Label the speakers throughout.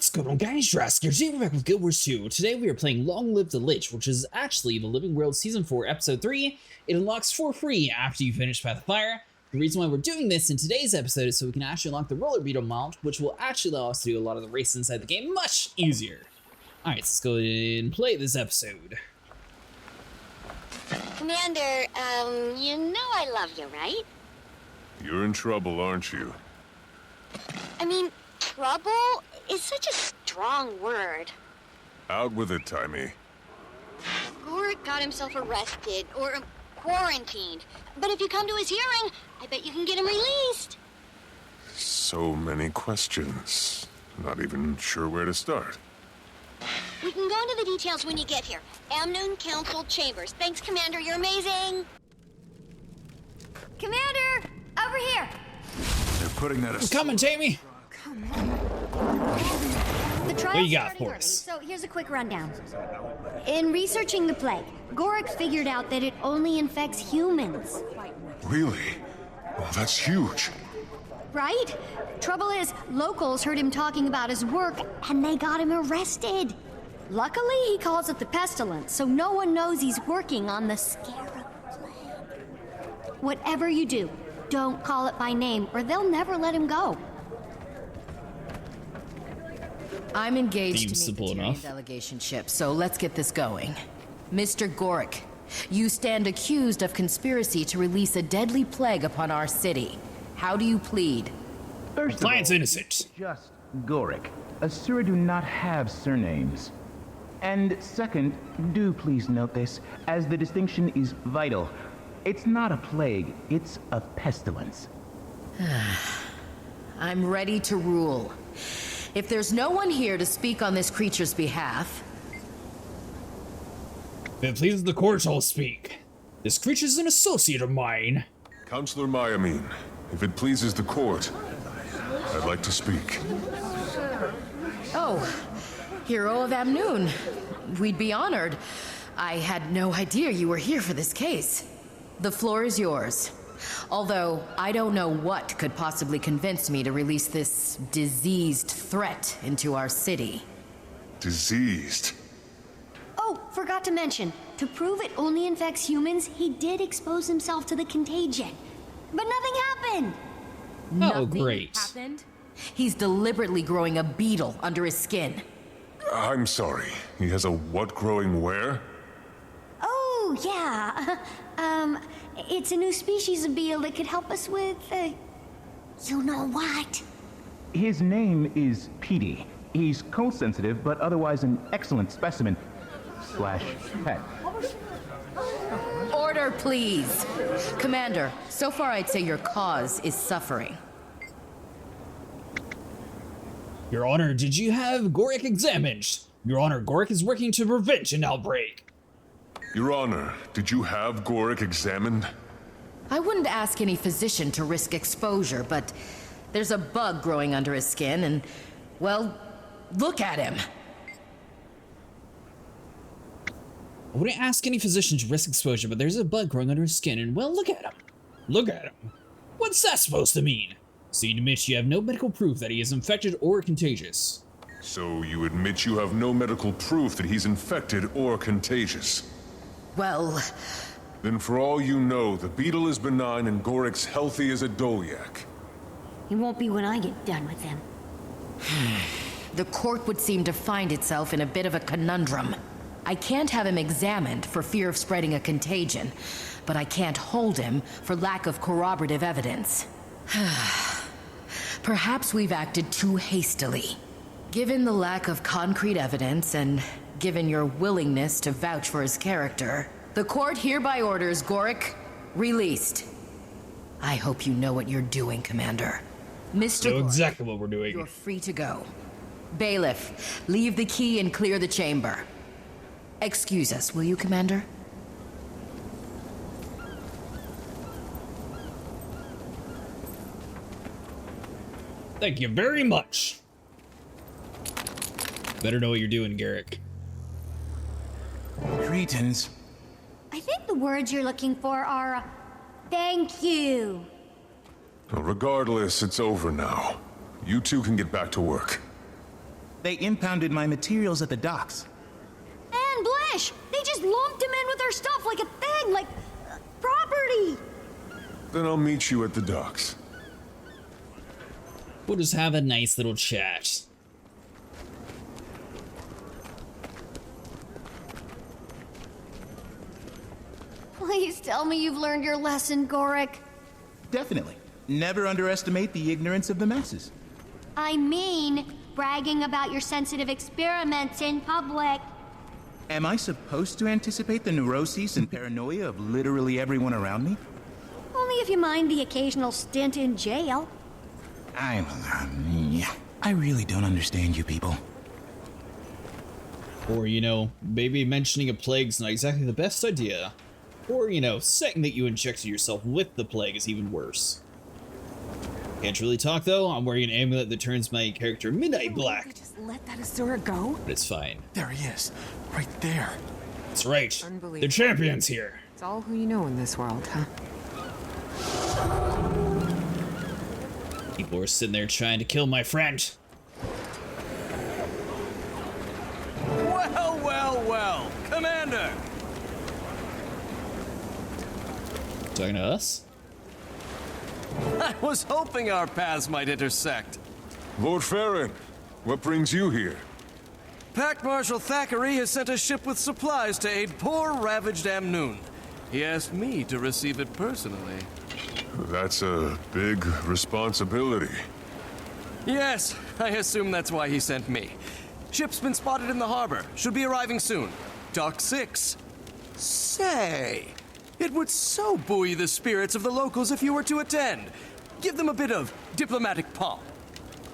Speaker 1: What's going on, guys? Drask here. Today we're back with GW2. Today we are playing Long Live the Lich, which is actually the Living World Season 4, Episode 3. It unlocks for free after you finish Path of Fire. The reason why we're doing this in today's episode is so we can actually unlock the Roller Beetle mount, which will actually allow us to do a lot of the races inside the game much easier. Alright, so let's go ahead and play this episode.
Speaker 2: Commander, you know I love you, right?
Speaker 3: You're in trouble, aren't you?
Speaker 2: I mean, trouble is such a strong word.
Speaker 3: Out with it, Timey.
Speaker 2: Gorik got himself arrested, or quarantined. But if you come to his hearing, I bet you can get him released.
Speaker 3: So many questions. Not even sure where to start.
Speaker 2: We can go into the details when you get here. Amnoon Council Chambers. Thanks, Commander. You're amazing. Commander, over here.
Speaker 3: They're putting that aside.
Speaker 1: Come on, Jamie.
Speaker 2: Come on.
Speaker 4: The trial's
Speaker 1: What you got
Speaker 4: starting
Speaker 1: for
Speaker 4: early,
Speaker 1: us?
Speaker 4: so here's a quick rundown. In researching the plague, Gorik figured out that it only infects humans.
Speaker 3: Really? Well, that's huge.
Speaker 4: Right? Trouble is, locals heard him talking about his work, and they got him arrested. Luckily, he calls it the pestilence, so no one knows he's working on the scarab plague. Whatever you do, don't call it by name, or they'll never let him go.
Speaker 5: I'm engaged
Speaker 1: Seems
Speaker 5: to meet
Speaker 1: simple
Speaker 5: the Tyrian
Speaker 1: enough.
Speaker 5: delegation ship, so let's get this going. Mr. Gorik, you stand accused of conspiracy to release a deadly plague upon our city. How do you plead?
Speaker 6: First of
Speaker 1: Client's
Speaker 6: all,
Speaker 1: innocent.
Speaker 6: just Gorik. Asura do not have surnames. And second, do please note this, as the distinction is vital. It's not a plague, it's a pestilence.
Speaker 5: I'm ready to rule. If there's no one here to speak on this creature's behalf,
Speaker 1: If it pleases the court, I'll speak. This creature's an associate of mine.
Speaker 3: Counselor Mayamine, if it pleases the court, I'd like to speak.
Speaker 5: oh, Hero of Amnoon, we'd be honored. I had no idea you were here for this case. The floor is yours. Although, I don't know what could possibly convince me to release this diseased threat into our city.
Speaker 3: Diseased?
Speaker 4: Oh, forgot to mention, to prove it only infects humans, he did expose himself to the contagion. But nothing happened!
Speaker 5: Nothing
Speaker 1: great.
Speaker 5: happened? He's deliberately growing a beetle under his skin.
Speaker 3: I'm sorry. He has a what growing where?
Speaker 4: Oh, yeah. It's a new species of beetle that could help us with, you know what?
Speaker 6: His name is Petey. He's cold sensitive, but otherwise an excellent specimen. Slash pet.
Speaker 5: Order, please. Commander, so far I'd say your cause is suffering.
Speaker 1: Your Honor, did you have Gorik examined? Your Honor, Gorik is working to prevent an outbreak.
Speaker 3: Your Honor, did you have Gorik examined?
Speaker 5: I wouldn't ask any physician to risk exposure, but there's a bug growing under his skin and, well, look at him.
Speaker 1: I wouldn't ask any physician to risk exposure, but there's a bug growing under his skin, and well, look at him. Look at him. What's that supposed to mean? So you admit you have no medical proof that he is infected or contagious.
Speaker 3: So you admit you have no medical proof that he's infected or contagious?
Speaker 5: Well,
Speaker 3: Then for all you know, the beetle is benign and Gorik's healthy as a Dolyak.
Speaker 4: He won't be when I get done with him.
Speaker 5: the court would seem to find itself in a bit of a conundrum. I can't have him examined for fear of spreading a contagion, but I can't hold him for lack of corroborative evidence. Perhaps we've acted too hastily. Given the lack of concrete evidence and given your willingness to vouch for his character, the court hereby orders Gorik released. I hope you know what you're doing, Commander. Mr.
Speaker 1: Know
Speaker 5: Gorik,
Speaker 1: exactly what we're doing.
Speaker 5: you're free to go. Bailiff, leave the key and clear the chamber. Excuse us, will you, Commander?
Speaker 1: Thank you very much. Better know what you're doing, Garrick.
Speaker 6: Greetings.
Speaker 4: I think the words you're looking for are, thank you.
Speaker 3: Well, regardless, it's over now. You two can get back to work.
Speaker 6: They impounded my materials at the docks.
Speaker 4: And Blish! They just lumped him in with our stuff like a thing, like property!
Speaker 3: Then I'll meet you at the docks.
Speaker 1: We'll just have a nice little chat.
Speaker 4: Please tell me you've learned your lesson, Gorik.
Speaker 6: Definitely. Never underestimate the ignorance of the masses.
Speaker 4: I mean, bragging about your sensitive experiments in public.
Speaker 6: Am I supposed to anticipate the neuroses and paranoia of literally everyone around me?
Speaker 4: Only if you mind the occasional stint in jail.
Speaker 6: I really don't understand you people.
Speaker 1: Or, you know, maybe mentioning a plague's not exactly the best idea. Or, you know, saying that you injected yourself with the plague is even worse. Can't really talk though. I'm wearing an amulet that turns my character midnight black.
Speaker 7: Just let that Asura go.
Speaker 1: But it's fine.
Speaker 8: There he is, right there.
Speaker 1: That's right.
Speaker 7: Unbelievable.
Speaker 1: The champion's here.
Speaker 7: It's all who you know in this world, huh?
Speaker 1: People are sitting there trying to kill my friend.
Speaker 9: Well, well, well, Commander!
Speaker 1: Talking to us?
Speaker 9: I was hoping our paths might intersect.
Speaker 3: Lord Farron, what brings you here?
Speaker 9: Pack Marshal Thackeray has sent a ship with supplies to aid poor, ravaged Amnoon. He asked me to receive it personally.
Speaker 3: That's a big responsibility.
Speaker 9: Yes, I assume that's why he sent me. Ship's been spotted in the harbor. Should be arriving soon. Dock 6. Say, it would so buoy the spirits of the locals if you were to attend. Give them a bit of diplomatic pomp.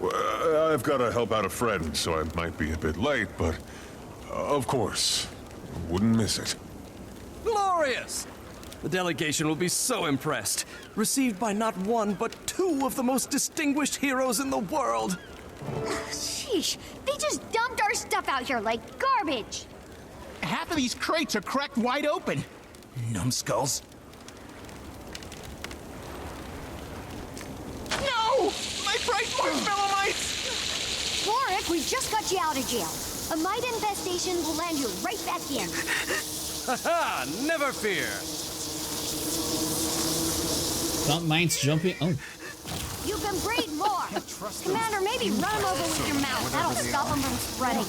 Speaker 3: Well, I've got to help out a friend, so I might be a bit late, but of course, wouldn't miss it.
Speaker 9: Glorious! The delegation will be so impressed. Received by not one, but two of the most distinguished heroes in the world.
Speaker 4: Sheesh, they just dumped our stuff out here like garbage.
Speaker 6: Half of these crates are cracked wide open. Numbskulls. No! My bright marshmallow mites!
Speaker 4: Gorik, we just got you out of jail. A mite infestation will land you right back in.
Speaker 9: Haha, never fear.
Speaker 1: Not mine's jumping. Oh.
Speaker 4: You can breed more. Commander, maybe run him over with your mouth. That'll stop him from spreading.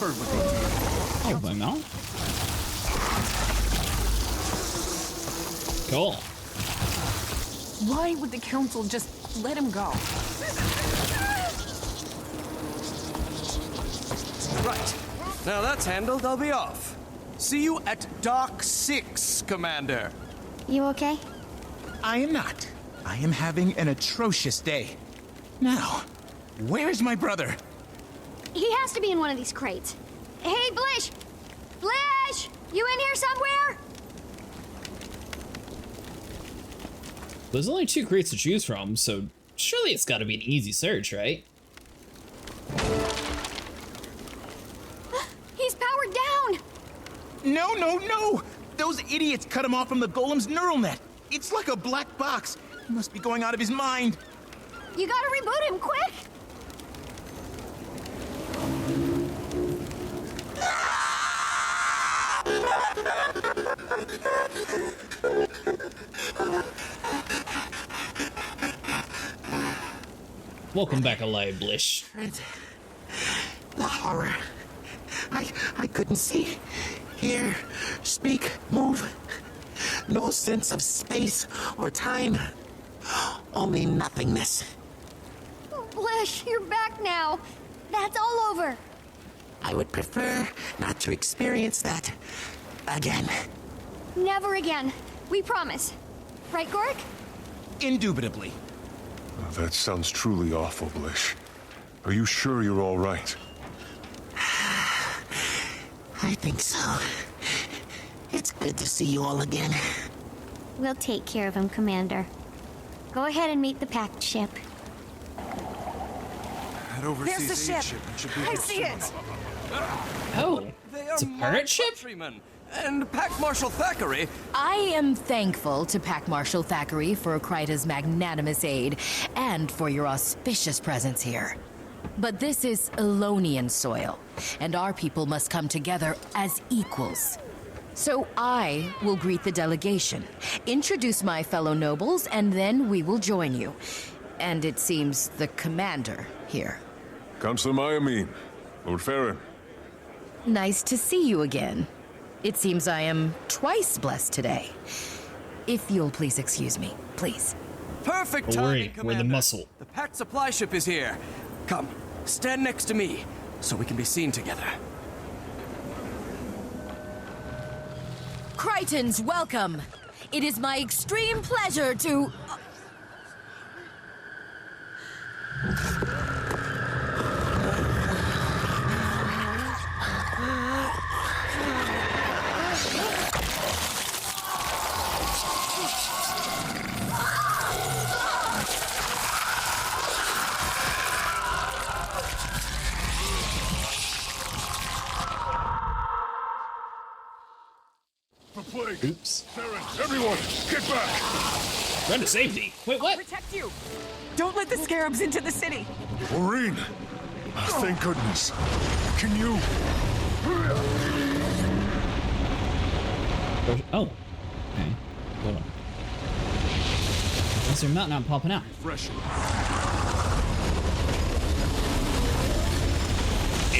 Speaker 1: Oh, my mouth? Cool.
Speaker 7: Why would the council just let him go?
Speaker 9: Right. Now that's handled, I'll be off. See you at Dock 6, Commander.
Speaker 4: You okay?
Speaker 6: I am not. I am having an atrocious day. Now, where's my brother?
Speaker 4: He has to be in one of these crates. Hey, Blish! Blish! You in here somewhere?
Speaker 1: There's only 2 crates to choose from, so surely it's gotta be an easy search, right?
Speaker 4: He's powered down!
Speaker 6: No, no, no! Those idiots cut him off from the golem's neural net. It's like a black box. He must be going out of his mind.
Speaker 4: You gotta reboot him, quick!
Speaker 1: Welcome back alive, Blish.
Speaker 10: The horror. I couldn't see, hear, speak, move. No sense of space or time. Only nothingness.
Speaker 4: Blish, you're back now. That's all over.
Speaker 10: I would prefer not to experience that again.
Speaker 4: Never again. We promise. Right, Gorik?
Speaker 6: Indubitably.
Speaker 3: That sounds truly awful, Blish. Are you sure you're all right?
Speaker 10: I think so. It's good to see you all again.
Speaker 4: We'll take care of him, Commander. Go ahead and meet the packed ship.
Speaker 8: That
Speaker 7: There's the
Speaker 8: overseas
Speaker 7: ship.
Speaker 8: aid shipment should be
Speaker 7: I
Speaker 8: here
Speaker 7: see
Speaker 8: soon.
Speaker 7: it.
Speaker 1: Oh,
Speaker 9: They
Speaker 1: it's a
Speaker 9: are my
Speaker 1: pirate ship?
Speaker 9: countrymen. And Pack Marshal Thackeray.
Speaker 5: I am thankful to Pack Marshal Thackeray for Kryta's magnanimous aid and for your auspicious presence here. But this is Elonian soil, and our people must come together as equals. So I will greet the delegation, introduce my fellow nobles, and then we will join you. And it seems the commander here.
Speaker 3: Councillor Mayamine, Lord Farron.
Speaker 5: Nice to see you again. It seems I am twice blessed today. If you'll please excuse me, please.
Speaker 9: Perfect
Speaker 1: Don't worry,
Speaker 9: timing,
Speaker 1: we're the
Speaker 9: Commander.
Speaker 1: muscle.
Speaker 9: The packed supply ship is here. Come, stand next to me, so we can be seen together.
Speaker 5: Crichtons, welcome! It is my extreme pleasure to...
Speaker 3: For plague!
Speaker 1: Oops.
Speaker 3: Farron, everyone, get back!
Speaker 1: Run to safety. Wait, what?
Speaker 7: Protect you! Don't let the scarabs into the city!
Speaker 3: Maureen! Thank goodness. Can you...
Speaker 1: Oh. Okay. Hold on. Is there not popping out?
Speaker 3: Fresh.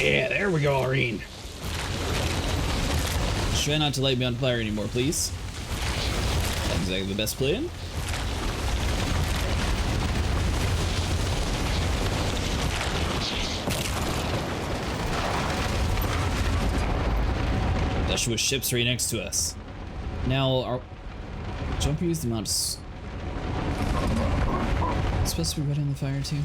Speaker 1: Yeah, there we go, Irene. Try not to light me on fire anymore, please. That's exactly the best plan. That should was ships right next to us. Now, our jump use the amount of... It's supposed to be red on the fire too.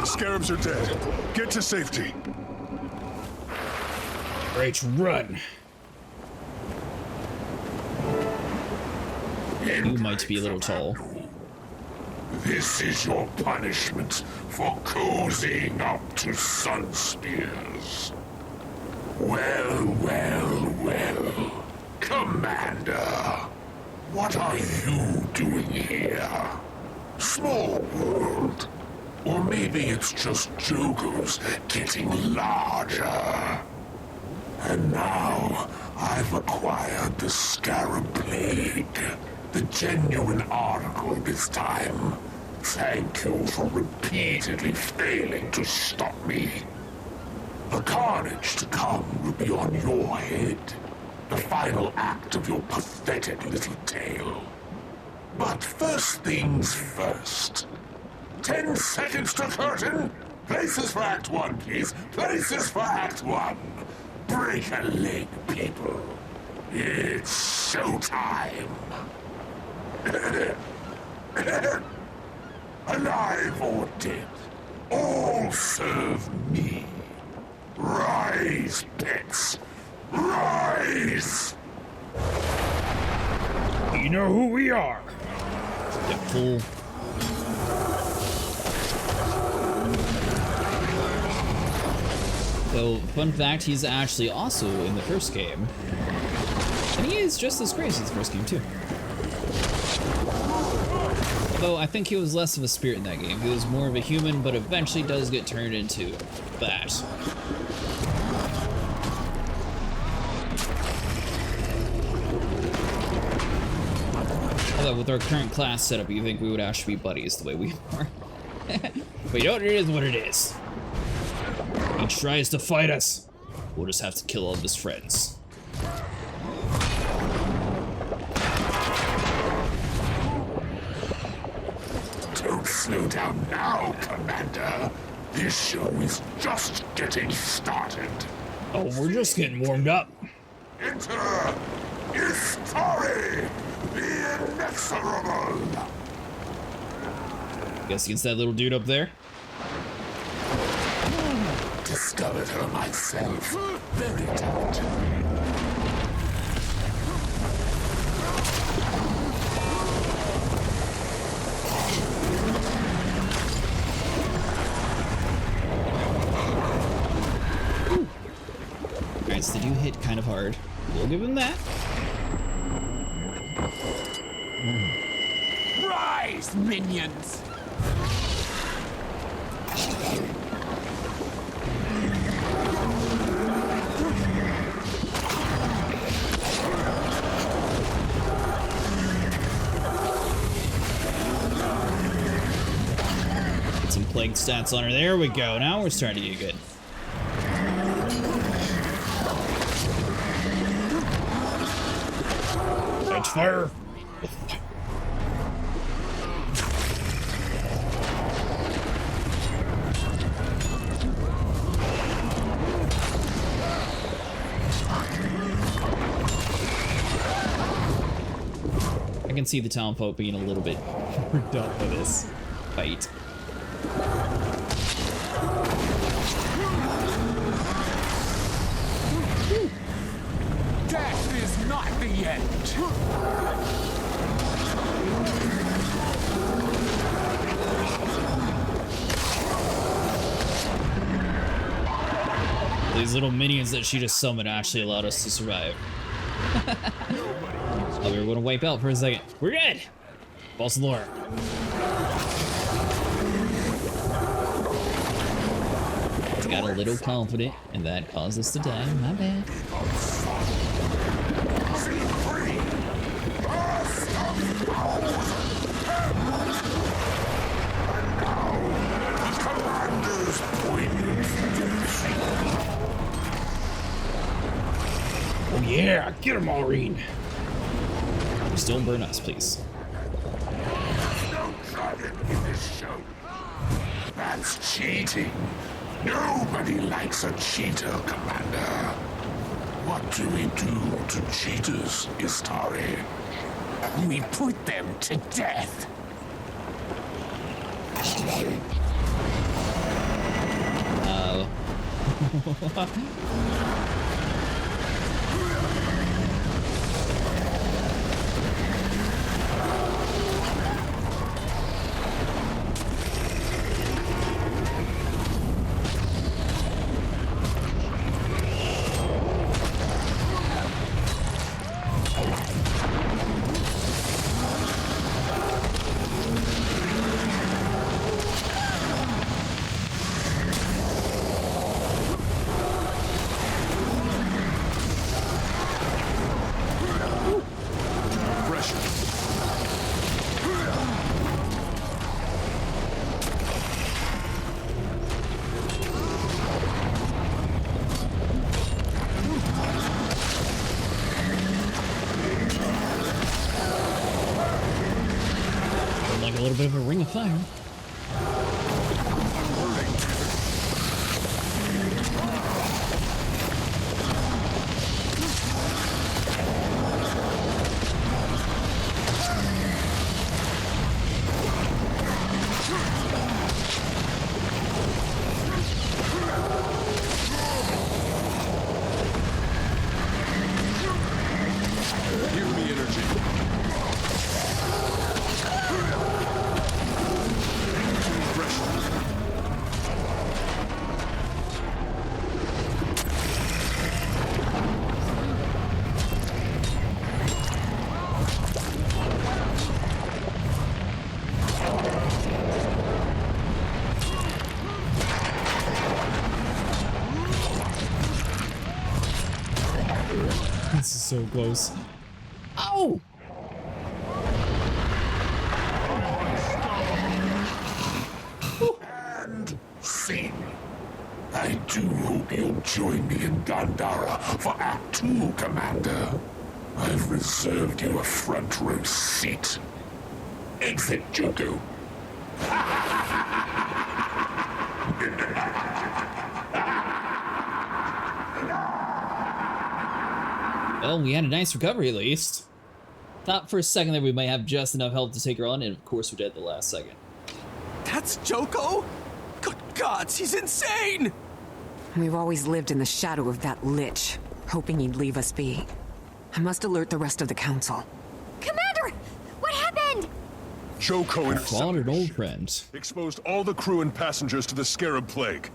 Speaker 3: Scarabs are dead. Get to safety.
Speaker 1: Right, run. You might be a little tall.
Speaker 11: This is your punishment for cozying up to sun spears. Well, Commander. What are you doing here? Small world. Or maybe it's just Joko's getting larger. And now I've acquired the Scarab Plague. The genuine article this time. Thank you for repeatedly failing to stop me. The carnage to come will be on your head. The final act of your pathetic little tale. But first things first. 10 seconds to curtain. Places for Act 1, please. Places for Act 1. Break a leg, people. It's showtime. Alive or dead, all serve me. Rise, pets. Rise!
Speaker 1: You know who we are. That fool. So, fun fact, he's actually also in the first game. And he is just as crazy as the first game, too. Although, I think he was less of a spirit in that game. He was more of a human, but eventually does get turned into that. Although, with our current class setup, you think we would actually be buddies the way we are. But you know, it is what it is. He tries to fight us. We'll just have to kill all of his friends.
Speaker 11: Don't slow down now, Commander. This show is just getting started.
Speaker 1: Oh, we're just getting warmed up.
Speaker 11: Enter Istari, the Inextible.
Speaker 1: Guess against that little dude up there.
Speaker 11: Discovered her myself. Very talented.
Speaker 1: Alright, so they do hit kind of hard. We'll give him that.
Speaker 8: Rise, minions!
Speaker 1: Get some plague stats on her. There we go. Now we're starting to get good. Catch fire! I can see the townfolk being a little bit freaked out by this fight.
Speaker 8: Death is not the end.
Speaker 1: These little minions that she just summoned actually allowed us to survive. Oh, we were gonna wipe out for a second. We're good! False lore. Got a little confident, and that caused us to die. My bad. Oh yeah, get him, Maureen. Just don't burn us, please.
Speaker 11: No dragon in this show. That's cheating. Nobody likes a cheater, Commander. What do we do to cheaters, Istari?
Speaker 8: We put them to death.
Speaker 1: A little bit of a ring of fire.
Speaker 3: Give me energy.
Speaker 1: This is so close. Oh!
Speaker 11: And scene. I do hope you'll join me in Gandhara for Act 2, Commander. I've reserved you a front row seat. Exit, Joko.
Speaker 1: Well, we had a nice recovery at least. Thought for a second that we might have just enough health to take her on, and of course we did at the last second.
Speaker 9: That's Joko? Good gods, he's insane!
Speaker 12: We've always lived in the shadow of that lich, hoping he'd leave us be. I must alert the rest of the council.
Speaker 4: Commander! What happened?
Speaker 3: Joko and
Speaker 1: Found an old friend.
Speaker 3: exposed all the crew and passengers to the scarab plague.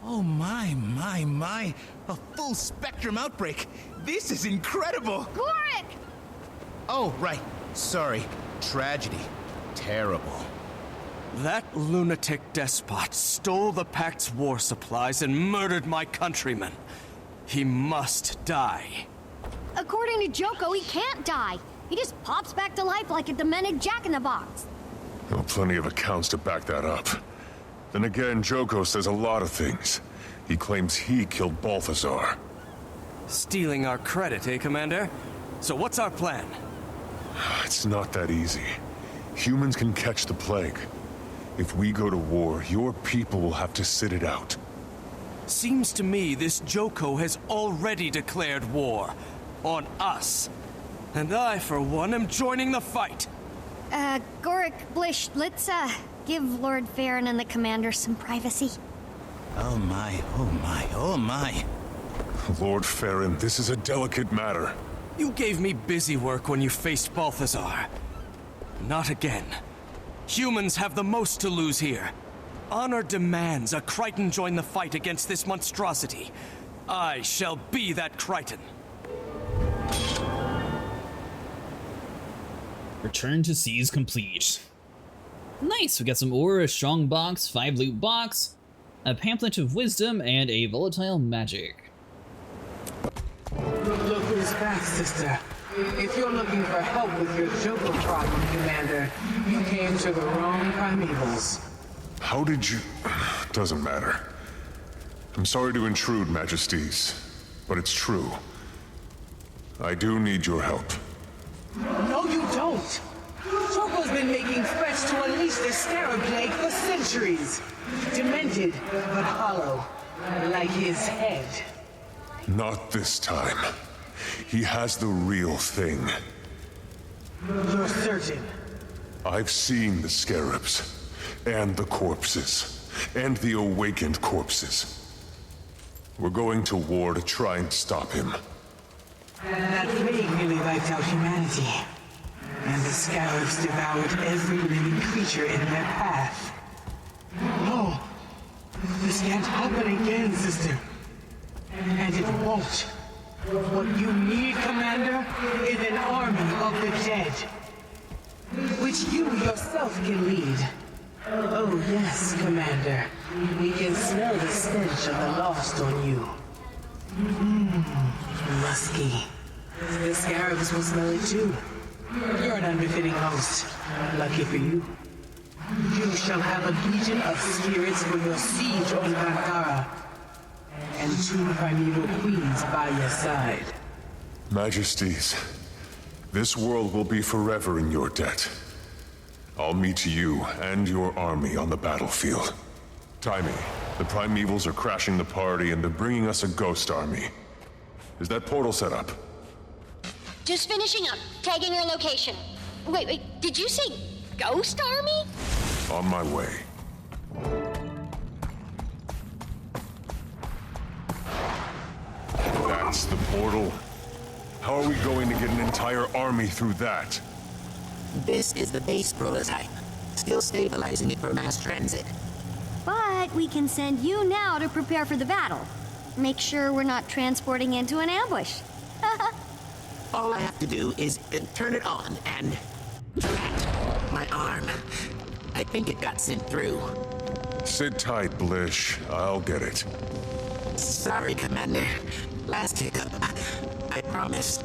Speaker 8: Oh my. A full spectrum outbreak. This is incredible.
Speaker 4: Gorik!
Speaker 8: Oh, right.
Speaker 6: Sorry. Tragedy. Terrible.
Speaker 9: That lunatic despot stole the Pact's war supplies and murdered my countrymen. He must die.
Speaker 4: According to Joko, he can't die. He just pops back to life like a demented jack-in-the-box.
Speaker 3: Well, plenty of accounts to back that up. Then again, Joko says a lot of things. He claims he killed Balthazar.
Speaker 9: Stealing our credit, eh, Commander? So what's our plan?
Speaker 3: It's not that easy. Humans can catch the plague. If we go to war, your people will have to sit it out.
Speaker 9: Seems to me this Joko has already declared war. On us. And I, for one, am joining the fight.
Speaker 4: Gorik, Blish, let's, give Lord Farron and the Commander some privacy.
Speaker 6: Oh my, oh my, oh my.
Speaker 3: Lord Farron, this is a delicate matter.
Speaker 9: You gave me busy work when you faced Balthazar. Not again. Humans have the most to lose here. Honor demands a Crichton join the fight against this monstrosity. I shall be that Crichton.
Speaker 1: Return to Seas complete. Nice, we got some ore, a strong box, 5 loot box, a pamphlet of wisdom, and a volatile magic.
Speaker 13: Look who's back, sister. If you're looking for help with your Joko problem, Commander, you came to the wrong primevals.
Speaker 3: How did you... Doesn't matter. I'm sorry to intrude, Majesties, but it's true. I do need your help.
Speaker 13: No, you don't! Joko's been making threats to unleash the Scarab Plague for centuries. Demented, but hollow, like his head.
Speaker 3: Not this time. He has the real thing.
Speaker 13: You're certain?
Speaker 3: I've seen the scarabs, and the corpses, and the awakened corpses. We're going to war to try and stop him.
Speaker 13: That plague nearly wiped out humanity. And the scarabs devoured every living creature in their path. No! This can't happen again, sister. And it won't. What you need, Commander, is an army of the dead. Which you yourself can lead. Oh yes, Commander. We can smell the stench of the lost on you. Musky. The scarabs will smell it too. You're an unbefitting host. Lucky for you. You shall have a legion of spirits for your siege on Kankara. And 2 primeval queens by your side.
Speaker 3: Majesties, this world will be forever in your debt. I'll meet you and your army on the battlefield. Timmy, the primevals are crashing the party and they're bringing us a ghost army. Is that portal set up?
Speaker 2: Just finishing up, tagging your location. Wait, did you say ghost army?
Speaker 3: On my way. That's the portal. How are we going to get an entire army through that?
Speaker 10: This is the base prototype. Still stabilizing it for mass transit.
Speaker 4: But we can send you now to prepare for the battle. Make sure we're not transporting into an ambush.
Speaker 10: All I have to do is turn it on and... my arm. I think it got sent through.
Speaker 3: Sit tight, Blish. I'll get it.
Speaker 10: Sorry, Commander. Last hiccup. I promise.